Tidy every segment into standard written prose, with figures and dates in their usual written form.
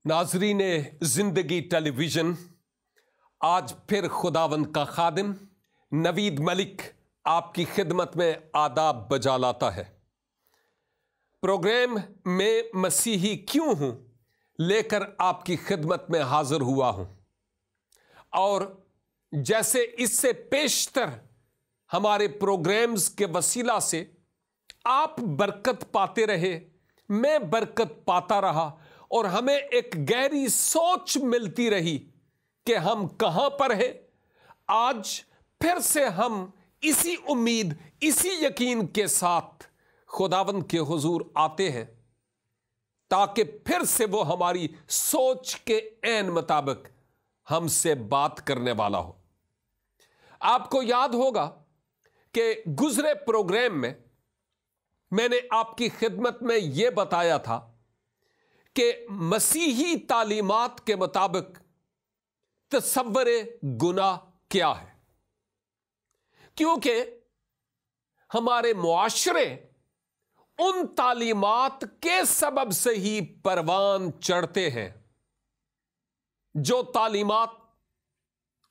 नाजरीन जिंदगी टेलीविजन, आज फिर खुदावंद का खादिम नवीद मलिक आपकी खिदमत में आदाब बजा लाता है। प्रोग्राम में मसीही क्यों हूं लेकर आपकी खिदमत में हाजिर हुआ हूं, और जैसे इससे पेशतर हमारे प्रोग्राम्स के वसीला से आप बरकत पाते रहे, मैं बरकत पाता रहा और हमें एक गहरी सोच मिलती रही कि हम कहां पर हैं। आज फिर से हम इसी उम्मीद, इसी यकीन के साथ खुदावंद के हुजूर आते हैं ताकि फिर से वो हमारी सोच के ऐन मुताबिक हमसे बात करने वाला हो। आपको याद होगा कि गुजरे प्रोग्राम में मैंने आपकी खिदमत में यह बताया था कि मसीही तालीमात के मुताबिक तसव्वुरे गुनाह क्या है, क्योंकि हमारे मुआशरे उन तालीमात के सबब से ही परवान चढ़ते हैं जो तालीमात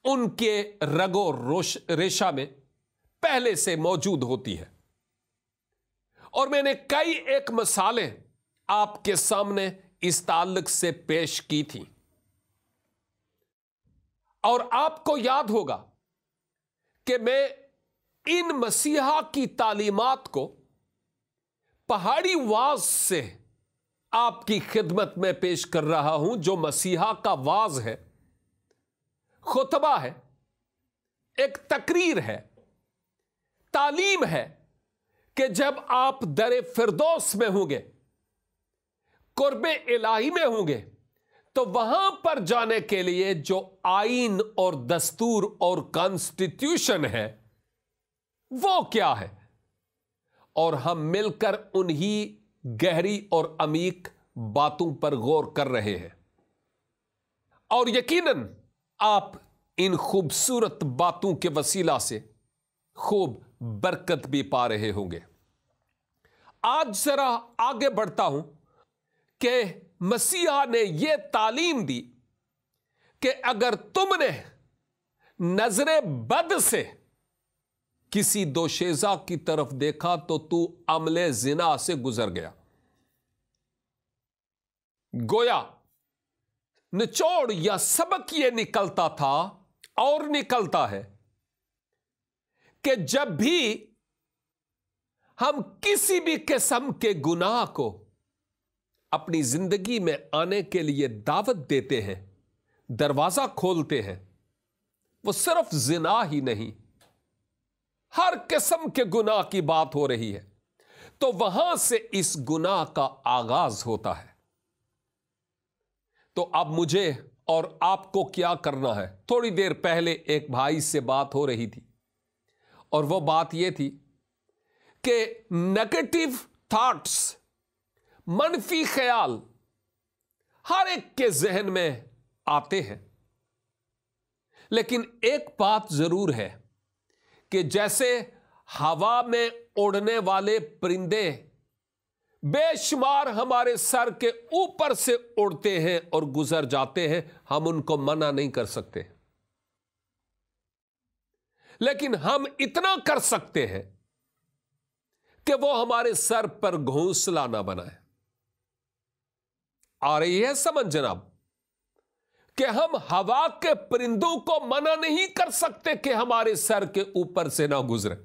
उनके रगो रेशा में पहले से मौजूद होती है। और मैंने कई एक मिसालें आपके सामने इस ताल्लुक से पेश की थी, और आपको याद होगा कि मैं इन मसीहा की तालीमात को पहाड़ी वाज से आपकी खिदमत में पेश कर रहा हूं, जो मसीहा का वाज है, खुतबा है, एक तकरीर है, तालीम है कि जब आप दरे फिरदौस में होंगे, कुर्बे इलाही में होंगे, तो वहां पर जाने के लिए जो आईन और दस्तूर और कॉन्स्टिट्यूशन है वो क्या है, और हम मिलकर उन्हीं गहरी और अमीक बातों पर गौर कर रहे हैं। और यकीनन आप इन खूबसूरत बातों के वसीला से खूब बरकत भी पा रहे होंगे। आज जरा आगे बढ़ता हूं कि मसीहा ने यह तालीम दी कि अगर तुमने नजरे बद से किसी दोशेजा की तरफ देखा तो तू अमले जिना से गुजर गया। गोया निचोड़ या सबक यह निकलता था और निकलता है कि जब भी हम किसी भी किस्म के गुनाह को अपनी जिंदगी में आने के लिए दावत देते हैं, दरवाजा खोलते हैं, वो सिर्फ जिना ही नहीं, हर किस्म के गुनाह की बात हो रही है, तो वहां से इस गुनाह का आगाज होता है। तो अब मुझे और आपको क्या करना है? थोड़ी देर पहले एक भाई से बात हो रही थी, और वो बात यह थी कि नेगेटिव थॉट्स, मनफी ख्याल हर एक के जहन में आते हैं, लेकिन एक बात जरूर है कि जैसे हवा में उड़ने वाले परिंदे बेशुमार हमारे सर के ऊपर से उड़ते हैं और गुजर जाते हैं, हम उनको मना नहीं कर सकते, लेकिन हम इतना कर सकते हैं कि वो हमारे सर पर घोंसला ना बनाए। आ रही है समझ जनाब कि हम हवा के परिंदों को मना नहीं कर सकते कि हमारे सर के ऊपर से ना गुजरे,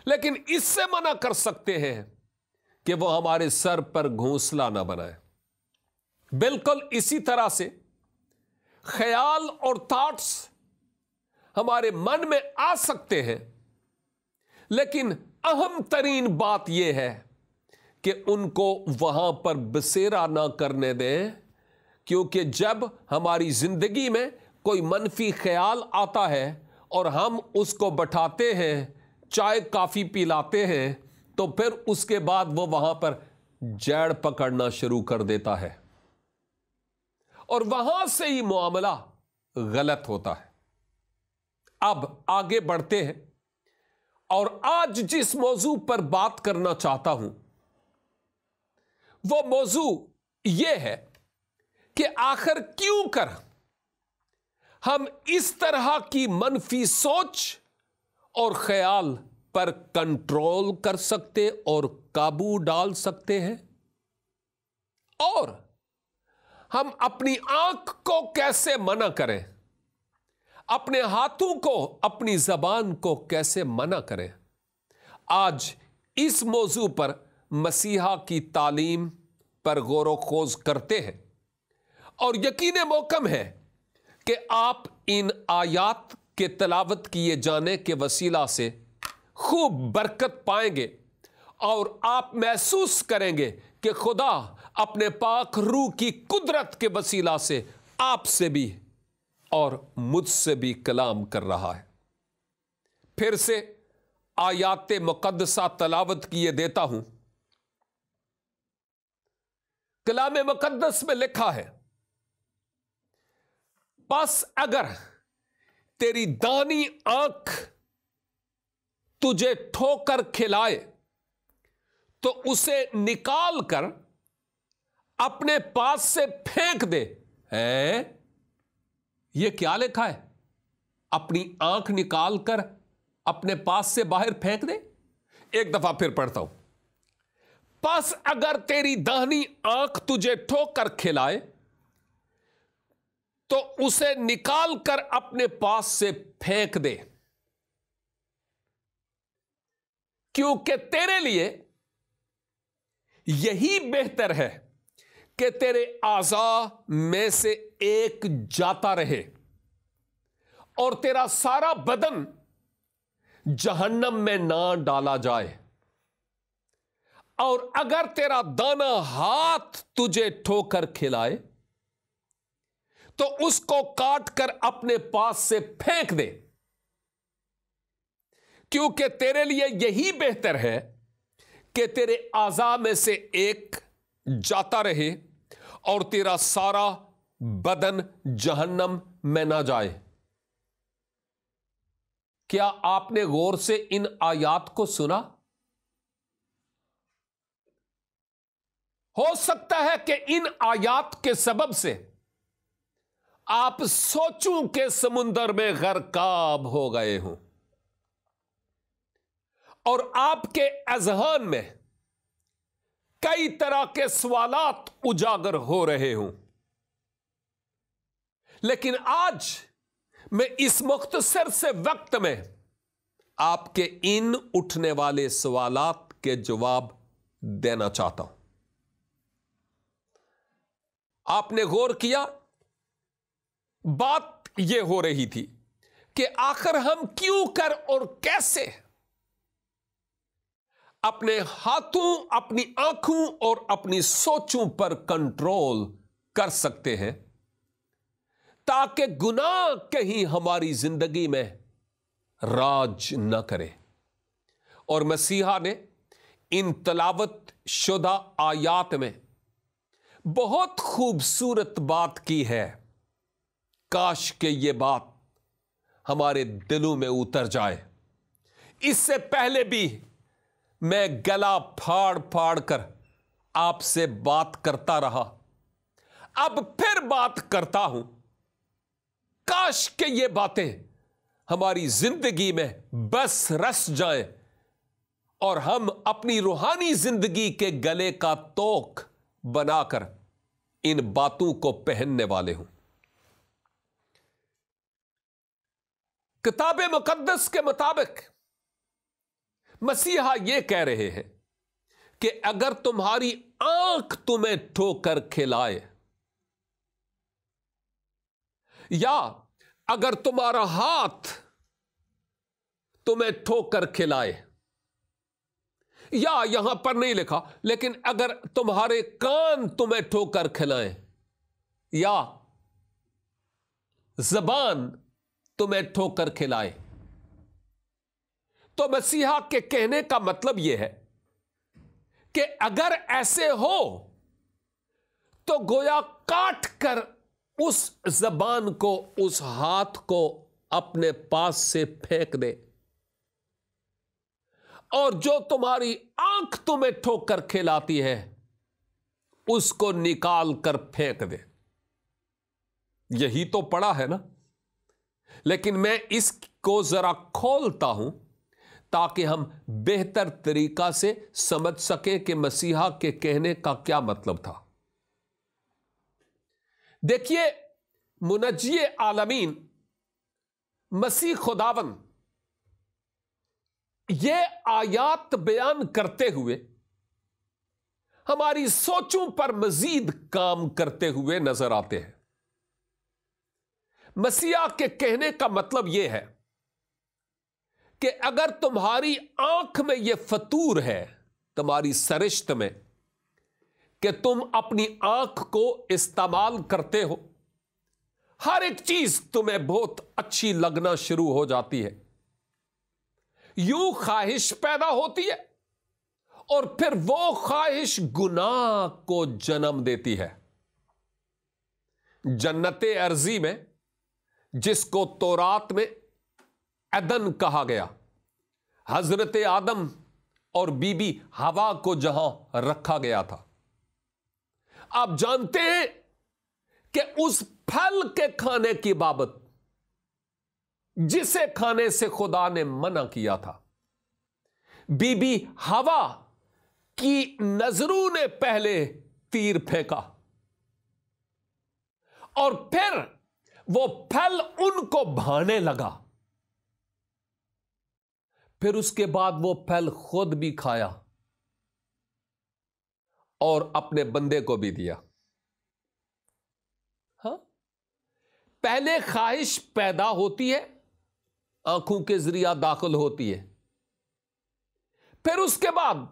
लेकिन इससे मना कर सकते हैं कि वो हमारे सर पर घोंसला ना बनाए। बिल्कुल इसी तरह से ख्याल और थॉट्स हमारे मन में आ सकते हैं, लेकिन अहम तरीन बात यह है कि उनको वहां पर बसेरा ना करने दें, क्योंकि जब हमारी जिंदगी में कोई मनफी ख्याल आता है और हम उसको बैठाते हैं, चाय काफी पिलाते हैं, तो फिर उसके बाद वो वहां पर जड़ पकड़ना शुरू कर देता है और वहां से ही मामला गलत होता है। अब आगे बढ़ते हैं, और आज जिस मौजू पर बात करना चाहता हूं वो मौजू यह है कि आखिर क्यों कर हम इस तरह की मनफी सोच और ख्याल पर कंट्रोल कर सकते और काबू डाल सकते हैं, और हम अपनी आंख को कैसे मना करें, अपने हाथों को, अपनी जबान को कैसे मना करें। आज इस मौजू पर मसीहा की तालीम पर गौर व खोज करते हैं, और यकीन मौकम है कि आप इन आयात के तलावत किए जाने के वसीला से खूब बरकत पाएंगे, और आप महसूस करेंगे कि खुदा अपने पाक रूह की कुदरत के वसीला से आपसे भी और मुझसे भी कलाम कर रहा है। फिर से आयात मुकद्दसा तलावत किए देता हूं। कलाम मुकद्दस में लिखा है, बस अगर तेरी दानी आंख तुझे ठोकर खिलाए तो उसे निकाल कर अपने पास से फेंक दे। है, यह क्या लिखा है? अपनी आंख निकाल कर अपने पास से बाहर फेंक दे। एक दफा फिर पढ़ता हूं। बस अगर तेरी दाहिनी आंख तुझे ठोकर खिलाए तो उसे निकाल कर अपने पास से फेंक दे, क्योंकि तेरे लिए यही बेहतर है कि तेरे आज़ा में से एक जाता रहे और तेरा सारा बदन जहन्नम में ना डाला जाए। और अगर तेरा दाना हाथ तुझे ठोकर खिलाए तो उसको काट कर अपने पास से फेंक दे, क्योंकि तेरे लिए यही बेहतर है कि तेरे आज़ा में से एक जाता रहे और तेरा सारा बदन जहन्नम में ना जाए। क्या आपने गौर से इन आयात को सुना? हो सकता है कि इन आयात के सबब से आप सोचों के समुंदर में गर्काब हो गए हों और आपके अज़हान में कई तरह के सवालात उजागर हो रहे हों। लेकिन आज मैं इस मुख्तसर से वक्त में आपके इन उठने वाले सवालात के जवाब देना चाहता हूं। आपने गौर किया, बात यह हो रही थी कि आखिर हम क्यों कर और कैसे अपने हाथों, अपनी आंखों और अपनी सोचों पर कंट्रोल कर सकते हैं ताकि गुनाह कहीं हमारी जिंदगी में राज न करे। और मसीहा ने इन तलावत शुदा आयात में बहुत खूबसूरत बात की है। काश के ये बात हमारे दिलों में उतर जाए। इससे पहले भी मैं गला फाड़ फाड़ कर आपसे बात करता रहा, अब फिर बात करता हूं। काश के ये बातें हमारी जिंदगी में बस रस जाएं और हम अपनी रूहानी जिंदगी के गले का तोक बनाकर इन बातों को पहनने वाले हों। किताब मुकद्दस के मुताबिक मसीहा यह कह रहे हैं कि अगर तुम्हारी आंख तुम्हें ठोकर खिलाए या अगर तुम्हारा हाथ तुम्हें ठोकर खिलाए, या यहां पर नहीं लिखा, लेकिन अगर तुम्हारे कान तुम्हें ठोकर खिलाएं या जबान तुम्हें ठोकर खिलाए, तो मसीहा के कहने का मतलब यह है कि अगर ऐसे हो तो गोया काट कर उस जबान को, उस हाथ को अपने पास से फेंक दे, और जो तुम्हारी आंख तुम्हें ठोकर खिलाती है उसको निकाल कर फेंक दे। यही तो पढ़ा है ना। लेकिन मैं इसको जरा खोलता हूं ताकि हम बेहतर तरीका से समझ सकें कि मसीहा के कहने का क्या मतलब था। देखिए, मुनज्जी आलमीन मसीह खुदावन ये आयात बयान करते हुए हमारी सोचों पर मजीद काम करते हुए नजर आते हैं। मसीहा के कहने का मतलब यह है कि अगर तुम्हारी आंख में यह फतूर है, तुम्हारी सरिश्त में, कि तुम अपनी आंख को इस्तेमाल करते हो, हर एक चीज तुम्हें बहुत अच्छी लगना शुरू हो जाती है, यूं ख्वाहिश पैदा होती है और फिर वो ख्वाहिश गुनाह को जन्म देती है। जन्नते अर्जी में, जिसको तौरात में अदन कहा गया, हजरत आदम और बीबी हवा को जहां रखा गया था, आप जानते हैं कि उस फल के खाने की बाबत जिसे खाने से खुदा ने मना किया था, बीबी हवा की नजरों ने पहले तीर फेंका और फिर वो फल उनको भाने लगा। फिर उसके बाद वो फल खुद भी खाया और अपने बंदे को भी दिया। हाँ, पहले ख्वाहिश पैदा होती है, आंखों के जरिया दाखिल होती है, फिर उसके बाद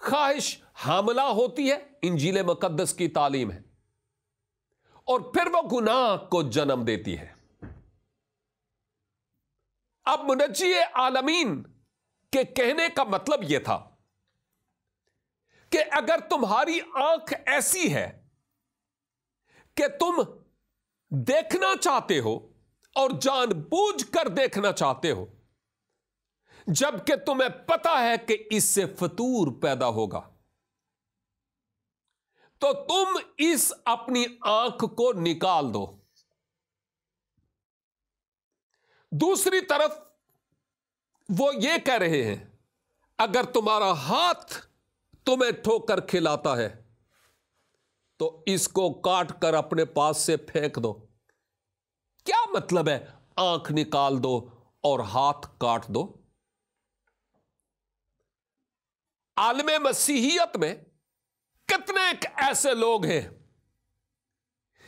ख्वाहिश हामला होती है, इंजील मुकद्दस की तालीम है, और फिर वो गुनाह को जन्म देती है। अब मुनज्जी आलमीन के कहने का मतलब यह था कि अगर तुम्हारी आंख ऐसी है कि तुम देखना चाहते हो और जानबूझकर देखना चाहते हो, जबकि तुम्हें पता है कि इससे फतूर पैदा होगा, तो तुम इस अपनी आंख को निकाल दो। दूसरी तरफ वो ये कह रहे हैं, अगर तुम्हारा हाथ तुम्हें ठोकर खिलाता है तो इसको काट कर अपने पास से फेंक दो। क्या मतलब है आंख निकाल दो और हाथ काट दो? आलमे मसीहियत में कितने ऐसे लोग हैं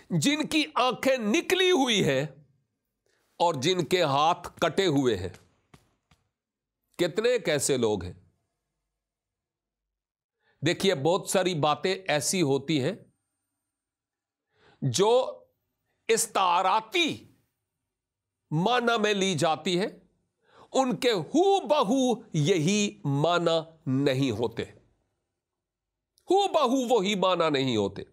जिनकी आंखें निकली हुई हैं और जिनके हाथ कटे हुए हैं। कितने कैसे लोग हैं। देखिए, बहुत सारी बातें ऐसी होती हैं जो इस्ताराती माना में ली जाती है, उनके हू बहू यही माना नहीं होते, हू बहू वही माना नहीं होते।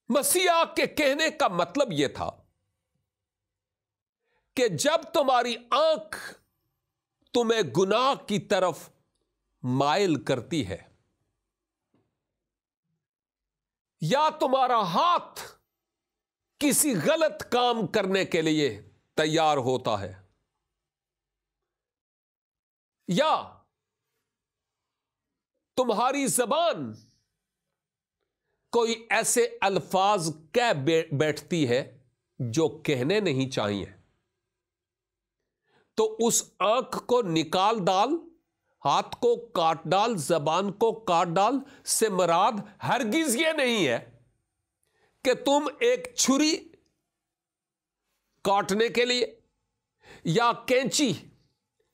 मसीहा के कहने का मतलब यह था कि जब तुम्हारी आंख तुम्हें गुनाह की तरफ माइल करती है या तुम्हारा हाथ किसी गलत काम करने के लिए तैयार होता है, या तुम्हारी जबान कोई ऐसे अल्फाज कह बैठती है जो कहने नहीं चाहिए, तो उस आंख को निकाल डाल, हाथ को काट डाल, जबान को काट डाल से मुराद हरगिज ये नहीं है कि तुम एक छुरी काटने के लिए या कैंची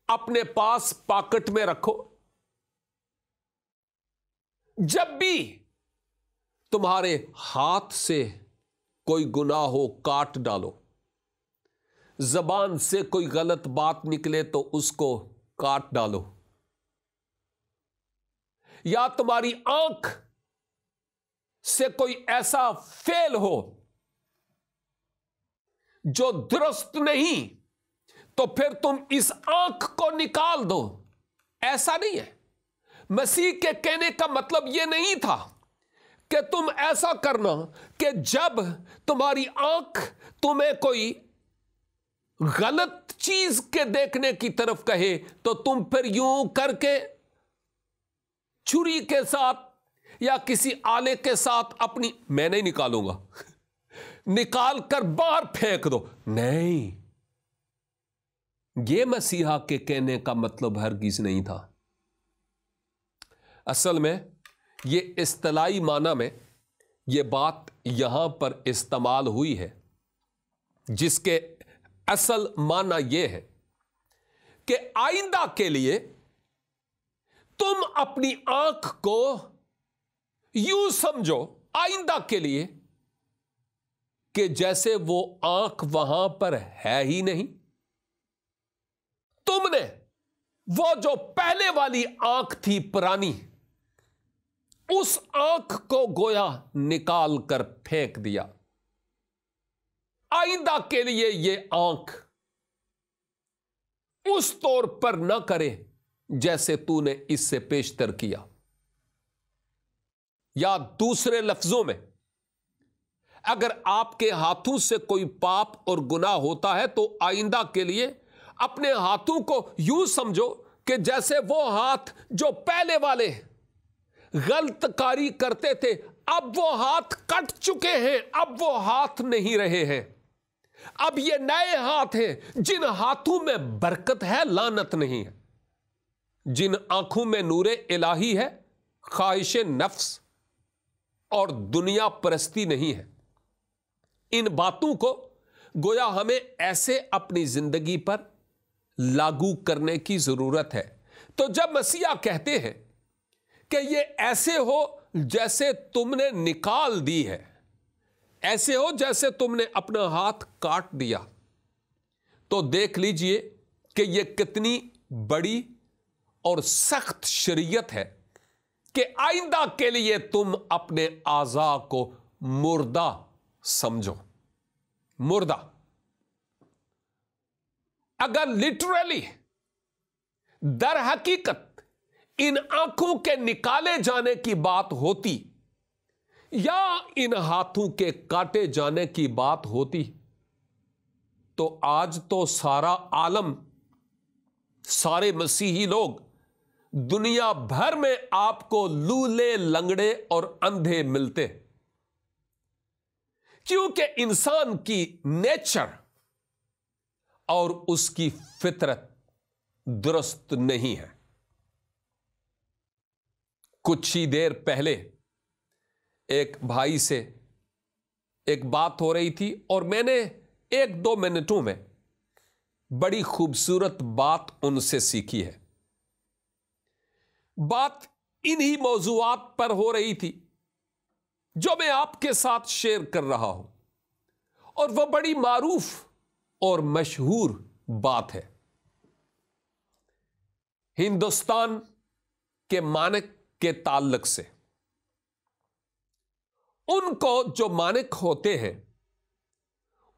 अपने पास पॉकेट में रखो। जब भी तुम्हारे हाथ से कोई गुनाह हो, काट डालो। जबान से कोई गलत बात निकले तो उसको काट डालो। या तुम्हारी आंख से कोई ऐसा फेल हो जो दुरुस्त नहीं, तो फिर तुम इस आंख को निकाल दो। ऐसा नहीं है। मसीह के कहने का मतलब यह नहीं था कि तुम ऐसा करना कि जब तुम्हारी आंख तुम्हें कोई गलत चीज के देखने की तरफ कहे तो तुम फिर यूं करके छुरी के साथ या किसी आले के साथ अपनी, मैं नहीं निकालूंगा, निकाल कर बाहर फेंक दो। नहीं, यह मसीहा के कहने का मतलब हरगिज नहीं था। असल में यह इस्तिलाही माना में यह बात यहां पर इस्तेमाल हुई है, जिसके असल माना यह है कि आइंदा के लिए तुम अपनी आंख को यूं समझो, आइंदा के लिए, कि जैसे वो आंख वहां पर है ही नहीं। तुमने वो जो पहले वाली आंख थी पुरानी, उस आंख को गोया निकाल कर फेंक दिया। आइंदा के लिए ये आंख उस तौर पर न करे जैसे तूने इससे पेशतर किया। या दूसरे लफ्जों में, अगर आपके हाथों से कोई पाप और गुनाह होता है तो आइंदा के लिए अपने हाथों को यूं समझो कि जैसे वो हाथ जो पहले वाले गलतकारी करते थे, अब वो हाथ कट चुके हैं, अब वो हाथ नहीं रहे हैं। अब ये नए हाथ हैं जिन हाथों में बरकत है, लानत नहीं है, जिन आंखों में नूरे इलाही है, ख्वाहिश नफ्स और दुनिया परस्ती नहीं है। इन बातों को गोया हमें ऐसे अपनी जिंदगी पर लागू करने की जरूरत है। तो जब मसीहा कहते हैं कि ये ऐसे हो जैसे तुमने निकाल दी है, ऐसे हो जैसे तुमने अपना हाथ काट दिया, तो देख लीजिए कि यह कितनी बड़ी और सख्त शरीयत है कि आइंदा के लिए तुम अपने आज़ा को मुर्दा समझो। मुर्दा। अगर लिटरली दर हकीकत इन आंखों के निकाले जाने की बात होती या इन हाथों के काटे जाने की बात होती, तो आज तो सारा आलम, सारे मसीही लोग दुनिया भर में आपको लूले, लंगड़े और अंधे मिलते, क्योंकि इंसान की नेचर और उसकी फितरत दुरुस्त नहीं है। कुछ ही देर पहले एक भाई से एक बात हो रही थी और मैंने 1-2 मिनटों में बड़ी खूबसूरत बात उनसे सीखी है। बात इन्हीं मौजूआत पर हो रही थी जो मैं आपके साथ शेयर कर रहा हूं, और वह बड़ी मारूफ और मशहूर बात है। हिंदुस्तान के मानक के ताल्लुक से, उनको जो मानक होते हैं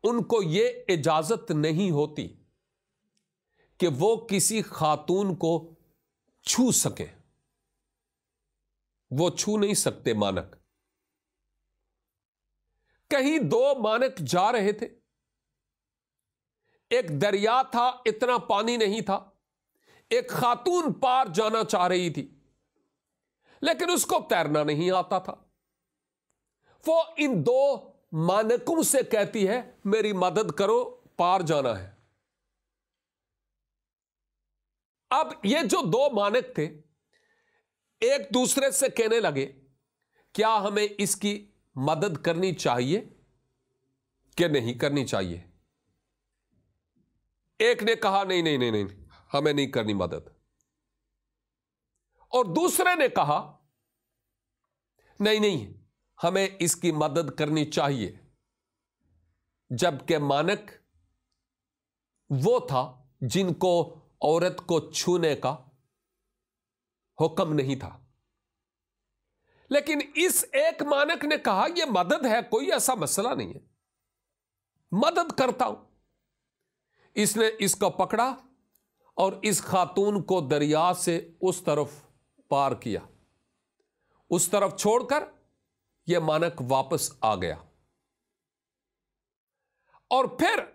उनको यह इजाजत नहीं होती कि वो किसी खातून को छू सके। वो छू नहीं सकते मानक। कहीं 2 मानक जा रहे थे, एक दरिया था, इतना पानी नहीं था, एक खातून पार जाना चाह रही थी लेकिन उसको तैरना नहीं आता था। वो इन 2 मानकों से कहती है, मेरी मदद करो, पार जाना है। अब ये जो 2 मानक थे एक दूसरे से कहने लगे, क्या हमें इसकी मदद करनी चाहिए कि नहीं करनी चाहिए? एक ने कहा नहीं नहीं नहीं नहीं, हमें नहीं करनी मदद, और दूसरे ने कहा नहीं नहीं, हमें इसकी मदद करनी चाहिए। जबकि मानक वो था जिनको औरत को छूने का हुक्म नहीं था। लेकिन इस एक मानक ने कहा यह मदद है, कोई ऐसा मसला नहीं है, मदद करता हूं। इसने इसको पकड़ा और इस खातून को दरिया से उस तरफ पार किया, उस तरफ छोड़कर यह मानक वापस आ गया और फिर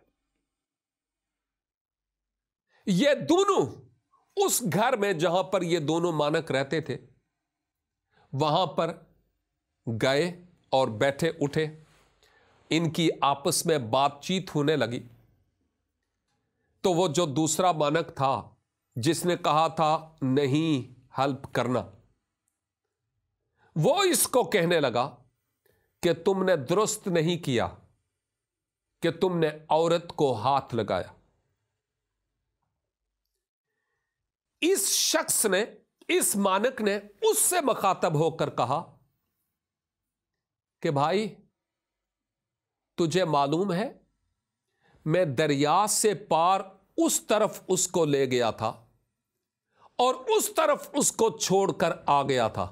ये दोनों उस घर में जहां पर ये दोनों मानक रहते थे वहां पर गए और बैठे उठे। इनकी आपस में बातचीत होने लगी। तो वो जो दूसरा मानक था जिसने कहा था नहीं हेल्प करना, वो इसको कहने लगा कि तुमने दुरुस्त नहीं किया कि तुमने औरत को हाथ लगाया। इस शख्स ने, इस मानक ने उससे मुखातब होकर कहा कि भाई तुझे मालूम है मैं दरिया से पार उस तरफ उसको ले गया था और उस तरफ उसको छोड़कर आ गया था,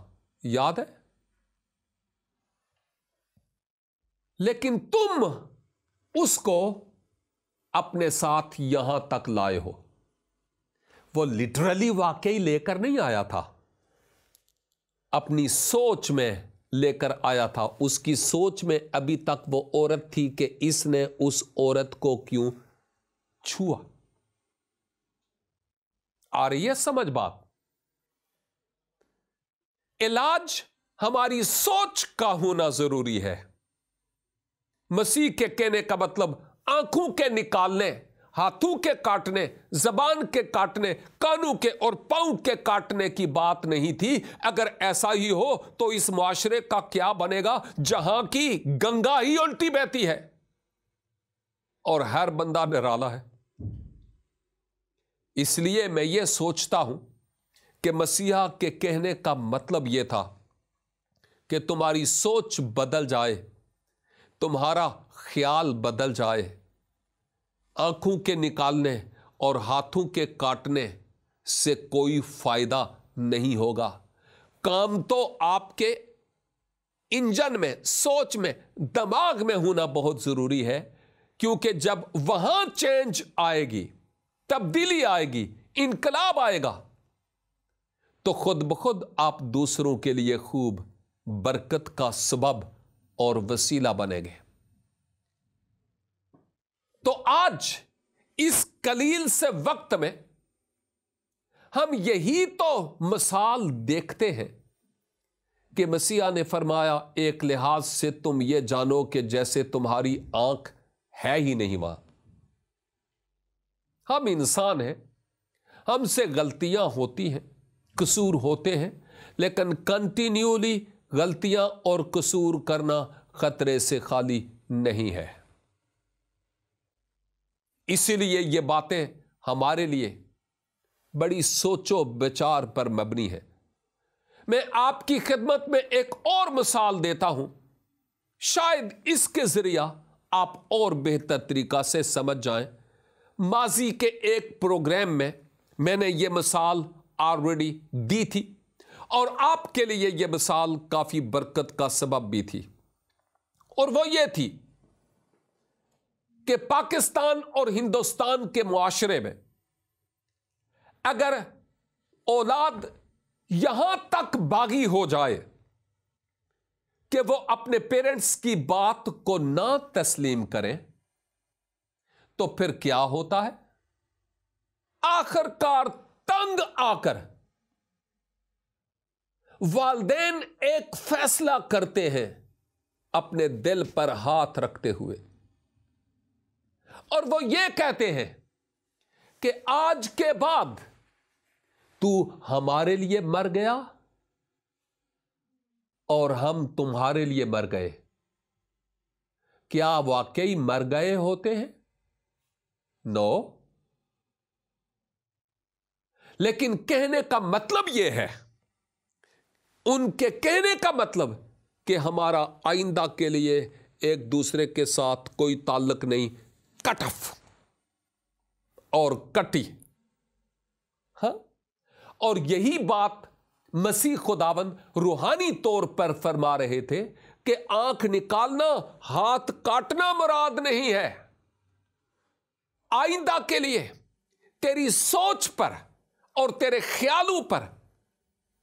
याद है? लेकिन तुम उसको अपने साथ यहां तक लाए हो। वो लिटरली वाकई लेकर नहीं आया था, अपनी सोच में लेकर आया था। उसकी सोच में अभी तक वो औरत थी कि इसने उस औरत को क्यों छुआ। आ रही है समझ बात? इलाज हमारी सोच का होना जरूरी है। मसीह के कहने का मतलब आंखों के निकालने, हाथों के काटने, जबान के काटने, कानों के और पांव के काटने की बात नहीं थी। अगर ऐसा ही हो तो इस मुआशरे का क्या बनेगा जहां की गंगा ही उल्टी बहती है और हर बंदा निराला है। इसलिए मैं ये सोचता हूं कि मसीहा के कहने का मतलब यह था कि तुम्हारी सोच बदल जाए, तुम्हारा ख्याल बदल जाए। आंखों के निकालने और हाथों के काटने से कोई फायदा नहीं होगा। काम तो आपके इंजन में, सोच में, दिमाग में होना बहुत जरूरी है, क्योंकि जब वहां चेंज आएगी, तब्दीली आएगी, इनकलाब आएगा, तो खुद ब खुद आप दूसरों के लिए खूब बरकत का सबब और वसीला बनेंगे। तो आज इस कलील से वक्त में हम यही तो मिसाल देखते हैं कि मसीहा ने फरमाया एक लिहाज से तुम ये जानो कि जैसे तुम्हारी आंख है ही नहीं वहां। हम इंसान हैं, हमसे गलतियां होती हैं, कसूर होते हैं, लेकिन कंटिन्यूली गलतियां और कसूर करना खतरे से खाली नहीं है। इसीलिए ये बातें हमारे लिए बड़ी सोचो विचार पर मबनी है। मैं आपकी खिदमत में एक और मिसाल देता हूं, शायद इसके जरिया आप और बेहतर तरीका से समझ जाएं। माजी के एक प्रोग्राम में मैंने ये मिसाल ऑलरेडी दी थी और आपके लिए यह मिसाल काफी बरकत का सबब भी थी, और वो ये थी कि पाकिस्तान और हिंदुस्तान के मुआशरे में अगर औलाद यहां तक बागी हो जाए कि वो अपने पेरेंट्स की बात को ना तस्लीम करें, तो फिर क्या होता है? आखिरकार तंग आकर वालिदैन एक फैसला करते हैं अपने दिल पर हाथ रखते हुए, और वो ये कहते हैं कि आज के बाद तू हमारे लिए मर गया और हम तुम्हारे लिए मर गए। क्या वाकई मर गए होते हैं? नो। लेकिन कहने का मतलब यह है, उनके कहने का मतलब कि हमारा आइंदा के लिए एक दूसरे के साथ कोई ताल्लुक नहीं, कट ऑफ और कटी। हाँ, और यही बात मसीह खुदावंद रूहानी तौर पर फरमा रहे थे कि आंख निकालना, हाथ काटना मुराद नहीं है। आइंदा के लिए तेरी सोच पर और तेरे ख्यालों पर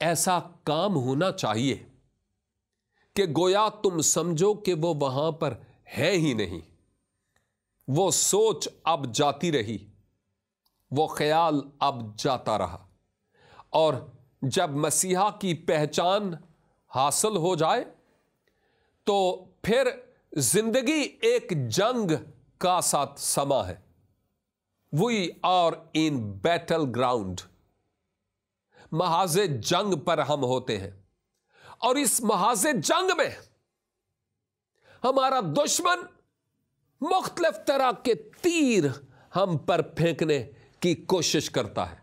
ऐसा काम होना चाहिए कि गोया तुम समझो कि वो वहां पर है ही नहीं। वो सोच अब जाती रही, वो ख्याल अब जाता रहा। और जब मसीहा की पहचान हासिल हो जाए तो फिर जिंदगी एक जंग का साथ समा है। We are in battleground. महाज़े जंग पर हम होते हैं और इस महाज़े जंग में हमारा दुश्मन मुख्तलिफ तरह के तीर हम पर फेंकने की कोशिश करता है।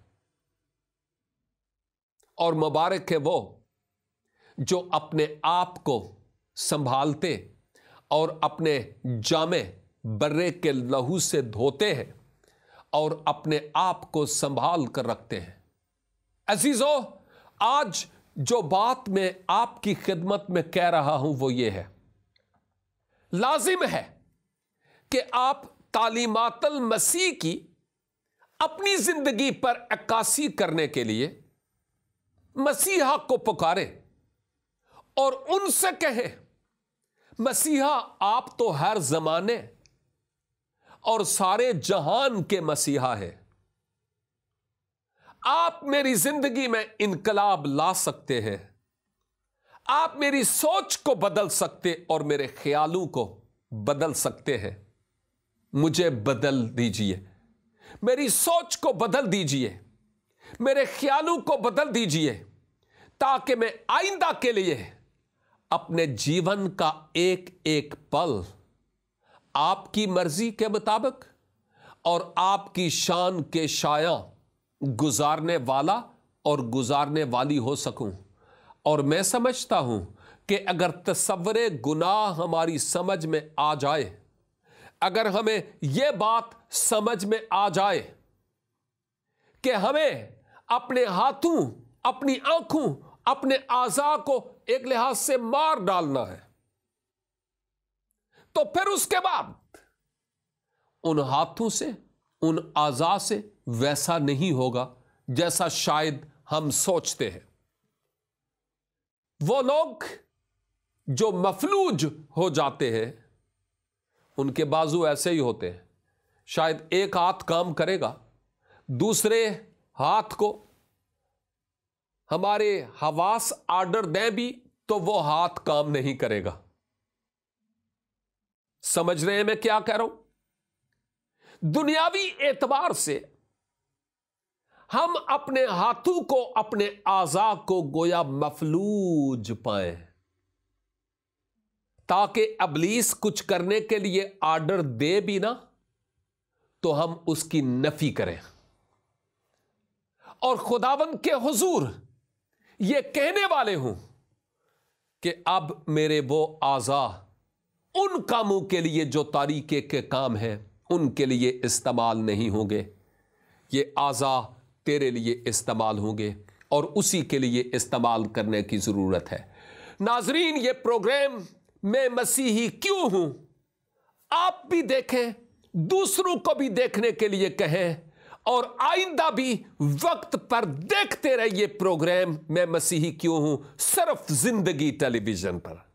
और मुबारक है वो जो अपने आप को संभालते और अपने जामे बर्रे के लहू से धोते हैं और अपने आप को संभाल कर रखते हैं। अजीजों, आज जो बात मैं आपकी खिदमत में कह रहा हूं वो ये है, लाजिम है कि आप तालीमातल मसीह की अपनी जिंदगी पर अक्कासी करने के लिए मसीहा को पुकारें और उनसे कहें, मसीहा आप तो हर जमाने और सारे जहान के मसीहा है। आप मेरी जिंदगी में इनकलाब ला सकते हैं। आप मेरी सोच को बदल सकते और मेरे ख्यालों को बदल सकते हैं। मुझे बदल दीजिए, मेरी सोच को बदल दीजिए, मेरे ख्यालों को बदल दीजिए, ताकि मैं आइंदा के लिए अपने जीवन का एक एक पल आपकी मर्जी के मुताबिक और आपकी शान के शाया गुजारने वाला और गुजारने वाली हो सकूं। और मैं समझता हूं कि अगर तसव्वुरे गुनाह हमारी समझ में आ जाए, अगर हमें यह बात समझ में आ जाए कि हमें अपने हाथों, अपनी आंखों, अपने आज़ा को एक लिहाज से मार डालना है, तो फिर उसके बाद उन हाथों से, उन आज़ा से वैसा नहीं होगा जैसा शायद हम सोचते हैं। वो लोग जो मफलूज हो जाते हैं, उनके बाजू ऐसे ही होते हैं। शायद एक हाथ काम करेगा, दूसरे हाथ को हमारे हवास आर्डर दें भी तो वो हाथ काम नहीं करेगा। समझ रहे हैं मैं क्या कह रहा हूं? दुनियावी एतबार से हम अपने हाथों को, अपने आज़ा को गोया मफलूज पाएं, ताकि अबलीस कुछ करने के लिए आर्डर दे भी ना तो हम उसकी नफी करें और खुदावंद के हुजूर ये कहने वाले हूं कि अब मेरे वो आज़ा उन कामों के लिए जो तारीके के काम हैं उनके लिए इस्तेमाल नहीं होंगे। ये आज़ा तेरे लिए इस्तेमाल होंगे और उसी के लिए इस्तेमाल करने की ज़रूरत है। नाजरीन, ये प्रोग्राम मैं मसीही क्यों हूं आप भी देखें, दूसरों को भी देखने के लिए कहें और आइंदा भी वक्त पर देखते रहिए प्रोग्राम मैं मसीही क्यों हूं, सिर्फ जिंदगी टेलीविजन पर।